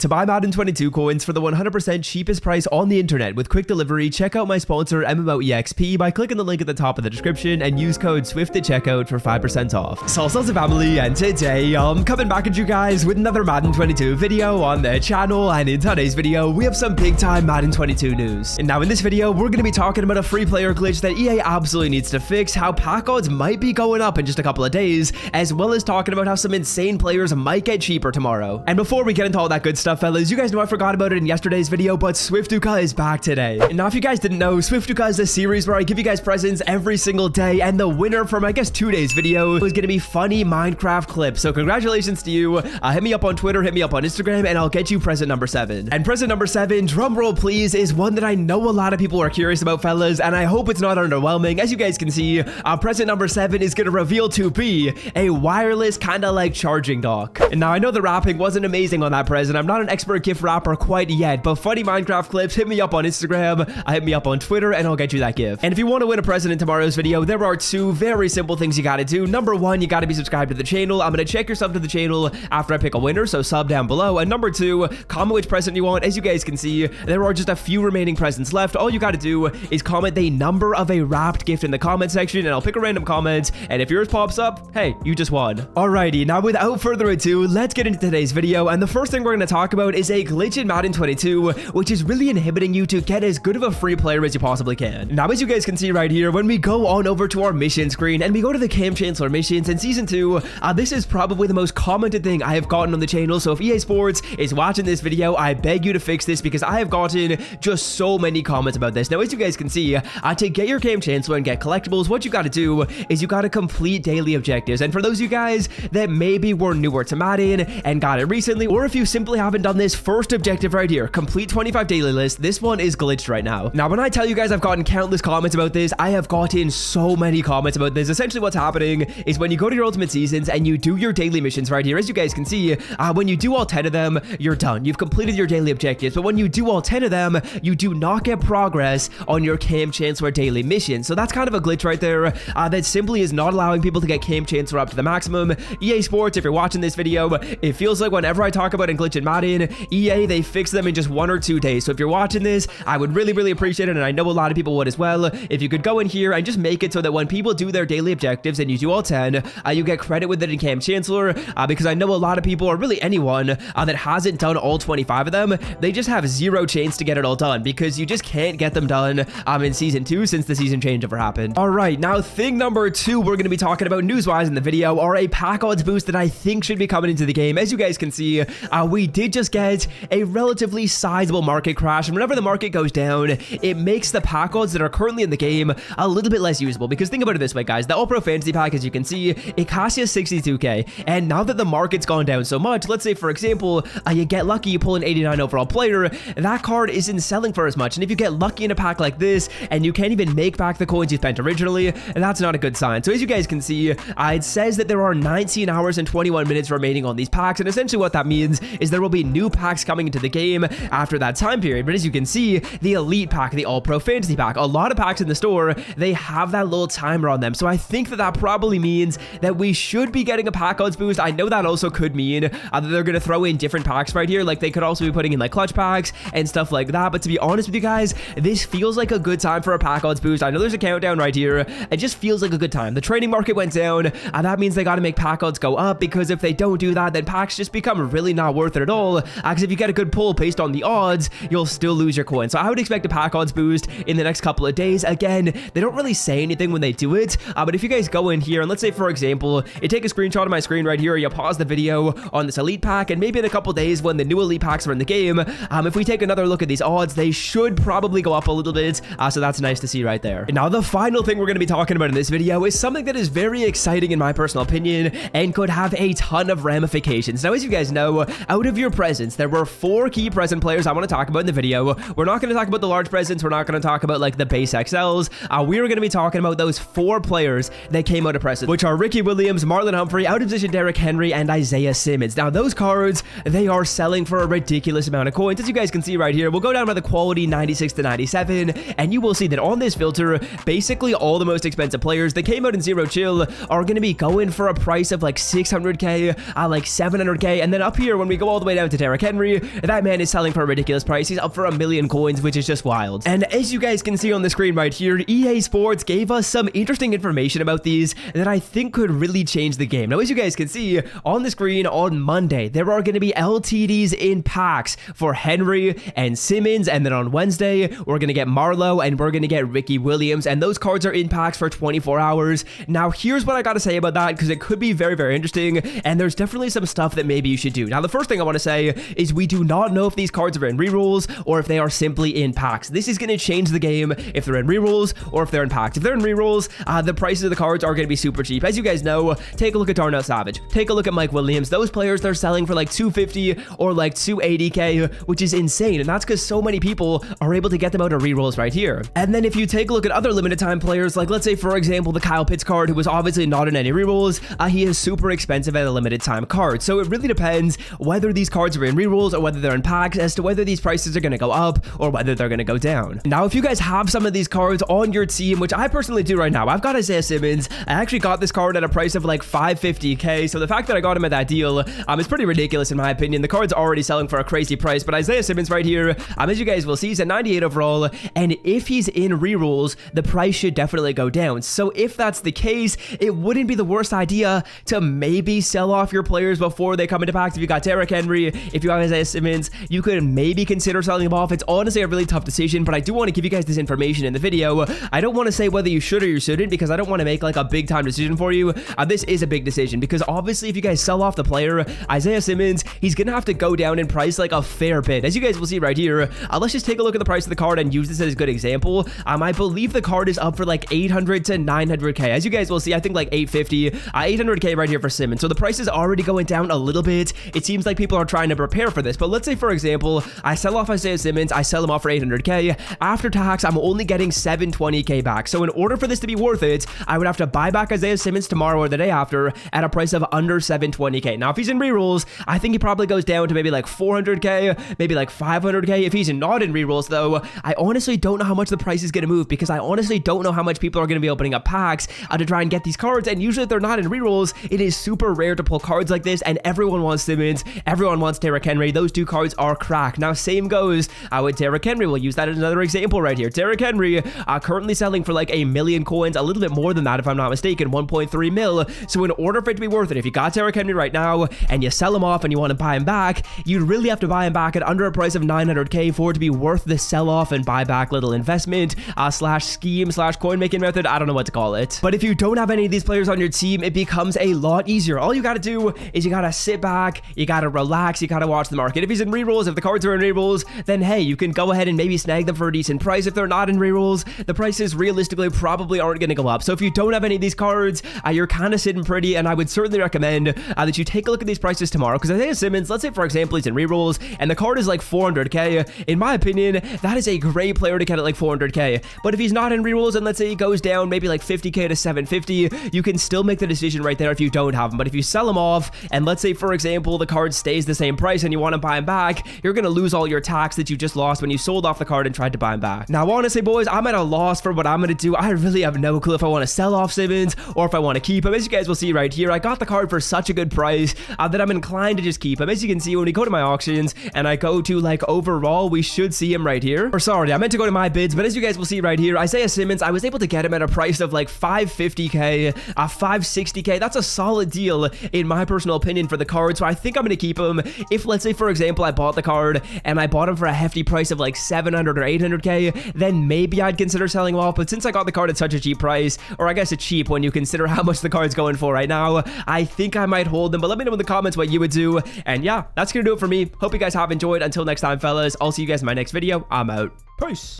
To buy Madden 22 coins for the 100% cheapest price on the internet with quick delivery, check out my sponsor MMOEXP by clicking the link at the top of the description and use code SWIFT at checkout for 5% off. Salsa family, and today I'm coming back at you guys with another Madden 22 video on the channel, and in today's video we have some big time Madden 22 news. And now in this video we're going to be talking about a free player glitch that EA absolutely needs to fix, how pack odds might be going up in just a couple of days, as well as talking about how some insane players might get cheaper tomorrow. And before we get into all that good stuff, fellas, you guys know I forgot about it in yesterday's video, but Swiftuka is back today. And now if you guys didn't know, Swiftuka is a series where I give you guys presents every single day, and the winner from I guess 2 days video is gonna be funny Minecraft clips. So congratulations to you. Hit me up on Twitter, hit me up on Instagram, and I'll get you present number 7. And present number 7, drum roll please, is one that I know a lot of people are curious about, fellas, and I hope it's not underwhelming. As you guys can see, present number 7 is gonna reveal to be a wireless kind of like charging dock. And now I know the wrapping wasn't amazing on that present. I'm not an expert gift wrapper quite yet, but funny Minecraft clips, hit me up on Instagram, hit me up on Twitter, and I'll get you that gift. And if you want to win a present in tomorrow's video, there are 2 very simple things you gotta do. Number 1, you gotta be subscribed to the channel. I'm gonna check your sub to the channel after I pick a winner, so sub down below. And number 2, comment which present you want. As you guys can see, there are just a few remaining presents left. All you gotta do is comment the number of a wrapped gift in the comment section, and I'll pick a random comment, and if yours pops up, hey, you just won. Alrighty, now without further ado, let's get into today's video. And the first thing we're gonna talk about is a glitch in Madden 22, which is really inhibiting you to get as good of a free player as you possibly can. Now, as you guys can see right here, when we go on over to our mission screen and we go to the Kam Chancellor missions in Season 2, this is probably the most commented thing I have gotten on the channel. So if EA Sports is watching this video, I beg you to fix this, because I have gotten just so many comments about this. Now, as you guys can see, to get your Kam Chancellor and get collectibles, what you got to do is you got to complete daily objectives. And for those of you guys that maybe were newer to Madden and got it recently, or if you simply haven't done this first objective right here, complete 25 daily list, this one is glitched right now. Now, when I tell you guys I've gotten countless comments about this, I have gotten so many comments about this. Essentially what's happening is when you go to your ultimate seasons and you do your daily missions right here, as you guys can see, when you do all 10 of them, you're done. You've completed your daily objectives. But when you do all 10 of them, you do not get progress on your Kam Chancellor daily mission. So that's kind of a glitch right there that simply is not allowing people to get Kam Chancellor up to the maximum. EA Sports, if you're watching this video, it feels like whenever I talk about a glitch in Madden, EA, they fix them in just 1 or 2 days. So if you're watching this, I would really appreciate it, and I know a lot of people would as well, if you could go in here and just make it so that when people do their daily objectives and you do all 10, you get credit with it in Kam Chancellor, because I know a lot of people, or really anyone that hasn't done all 25 of them, they just have 0 chance to get it all done, because you just can't get them done in Season 2 since the season changeover happened. Alright, now thing number 2 we're going to be talking about news-wise in the video are a pack odds boost that I think should be coming into the game. As you guys can see, we did just get a relatively sizable market crash, and whenever the market goes down, it makes the pack odds that are currently in the game a little bit less usable. Because think about it this way, guys, the All-Pro Fantasy Pack, as you can see, it costs you 62k, and now that the market's gone down so much, let's say for example, you get lucky, you pull an 89 overall player, that card isn't selling for as much. And if you get lucky in a pack like this and you can't even make back the coins you spent originally, that's not a good sign. So as you guys can see, it says that there are 19 hours and 21 minutes remaining on these packs, and essentially what that means is there will be new packs coming into the game after that time period. But as you can see, the Elite Pack, the All-Pro Fantasy Pack, a lot of packs in the store, they have that little timer on them. So I think that probably means that we should be getting a pack odds boost. I know that also could mean that they're going to throw in different packs right here. Like they could also be putting in like clutch packs and stuff like that. But to be honest with you guys, this feels like a good time for a pack odds boost. I know there's a countdown right here. It just feels like a good time. The trading market went down, and that means they got to make pack odds go up, because if they don't do that, then packs just become really not worth it at all. Because if you get a good pull based on the odds, you'll still lose your coin. So I would expect a pack odds boost in the next couple of days. Again, they don't really say anything when they do it, but if you guys go in here and let's say for example, you take a screenshot of my screen right here, you pause the video on this Elite Pack, and maybe in a couple days when the new Elite Packs are in the game, if we take another look at these odds, they should probably go up a little bit, so that's nice to see right there. And now the final thing we're going to be talking about in this video is something that is very exciting in my personal opinion and could have a ton of ramifications. Now, as you guys know, out of your presents, there were 4 key present players I want to talk about in the video. We're not going to talk about the large presents, we're not going to talk about like the base XLs, we're going to be talking about those 4 players that came out of presents, which are Ricky Williams, Marlon Humphrey, out of position Derrick Henry, and Isaiah Simmons. Now those cards, they are selling for a ridiculous amount of coins. As you guys can see right here, we'll go down by the quality 96 to 97, and you will see that on this filter, basically all the most expensive players that came out in Zero Chill are going to be going for a price of like 600k, like 700k, and then up here when we go all the way down out to Derrick Henry. That man is selling for a ridiculous price. He's up for 1 million coins, which is just wild. And as you guys can see on the screen right here, EA Sports gave us some interesting information about these that I think could really change the game. Now, as you guys can see on the screen, on Monday, there are going to be LTDs in packs for Henry and Simmons, and then on Wednesday, we're going to get Marlowe and we're going to get Ricky Williams, and those cards are in packs for 24 hours. Now, here's what I got to say about that, because it could be very, very interesting, and there's definitely some stuff that maybe you should do. Now, the first thing I want to say is we do not know if these cards are in rerolls or if they are simply in packs. This is going to change the game if they're in rerolls or if they're in packs. If they're in rerolls, the prices of the cards are going to be super cheap. As you guys know, take a look at Darnell Savage. Take a look at Mike Williams. Those players, they're selling for like 250 or like 280k, which is insane, and that's because so many people are able to get them out of rerolls right here. And then if you take a look at other limited time players, like let's say for example the Kyle Pitts card, who was obviously not in any rerolls, he is super expensive at a limited time card. So it really depends whether these cards are in rerolls or whether they're in packs as to whether these prices are going to go up or whether they're going to go down. Now, if you guys have some of these cards on your team, which I personally do right now, I've got Isaiah Simmons. I actually got this card at a price of like 550k, so the fact that I got him at that deal is pretty ridiculous in my opinion. The card's already selling for a crazy price, but Isaiah Simmons right here, as you guys will see, he's at 98 overall, and if he's in rerolls, the price should definitely go down. So if that's the case, it wouldn't be the worst idea to maybe sell off your players before they come into packs. If you got Derrick Henry, if you have Isaiah Simmons, you could maybe consider selling them off. It's honestly a really tough decision, but I do want to give you guys this information in the video. I don't want to say whether you should or you shouldn't, because I don't want to make like a big time decision for you. This is a big decision, because obviously if you guys sell off the player, Isaiah Simmons, he's gonna have to go down in price like a fair bit. As you guys will see right here, let's just take a look at the price of the card and use this as a good example. I believe the card is up for like 800 to 900k. As you guys will see, I think like 850, 800k right here for Simmons. So the price is already going down a little bit. It seems like people are trying to prepare for this, but let's say for example, I sell off Isaiah Simmons, I sell him off for 800k. After tax, I'm only getting 720k back. So in order for this to be worth it, I would have to buy back Isaiah Simmons tomorrow or the day after at a price of under 720k. Now, if he's in rerolls, I think he probably goes down to maybe like 400k, maybe like 500k. If he's not in rerolls though, I honestly don't know how much the price is going to move, because I honestly don't know how much people are going to be opening up packs to try and get these cards. And usually if they're not in rerolls, it is super rare to pull cards like this, and everyone wants Simmons, everyone wants Derrick Henry. Those two cards are cracked. Now, same goes with Derrick Henry. We'll use that as another example right here. Derrick Henry currently selling for like 1 million coins, a little bit more than that if I'm not mistaken, 1.3 mil. So in order for it to be worth it, if you got Derrick Henry right now and you sell him off and you want to buy him back, you'd really have to buy him back at under a price of 900k for it to be worth the sell off and buyback little investment slash scheme slash coin making method. I don't know what to call it. But if you don't have any of these players on your team, it becomes a lot easier. All you got to do is you got to sit back, you got to relax, you got to watch the market. If he's in rerolls, if the cards are in rerolls, then hey, you can go ahead and maybe snag them for a decent price. If they're not in rerolls, the prices realistically probably aren't going to go up. So if you don't have any of these cards, you're kind of sitting pretty, and I would certainly recommend that you take a look at these prices tomorrow, because Isaiah Simmons, let's say for example he's in rerolls and the card is like 400k, in my opinion, that is a great player to get at like 400k. But if he's not in rerolls and let's say he goes down maybe like 50k to 750, you can still make the decision right there if you don't have him. But if you sell him off and let's say for example the card stays the same price and you want to buy him back, you're going to lose all your tax that you just lost when you sold off the card and tried to buy him back. Now honestly boys, I'm at a loss for what I'm going to do. I really have no clue if I want to sell off Simmons or if I want to keep him. As you guys will see right here, I got the card for such a good price that I'm inclined to just keep him. As you can see, when we go to my auctions and I go to like overall, we should see him right here. Or sorry, I meant to go to my bids, but as you guys will see right here, Isaiah Simmons, I was able to get him at a price of like 550k, 560k. That's a solid deal in my personal opinion for the card. So I think I'm going to keep him. If let's say for example I bought the card and I bought him for a hefty price of like 700 or 800k, then maybe I'd consider selling him off. But since I got the card at such a cheap price, or I guess it's cheap when you consider how much the card's going for right now, I think I might hold them. But let me know in the comments what you would do. And yeah, that's gonna do it for me. Hope you guys have enjoyed. Until next time fellas, I'll see you guys in my next video. I'm out. Peace.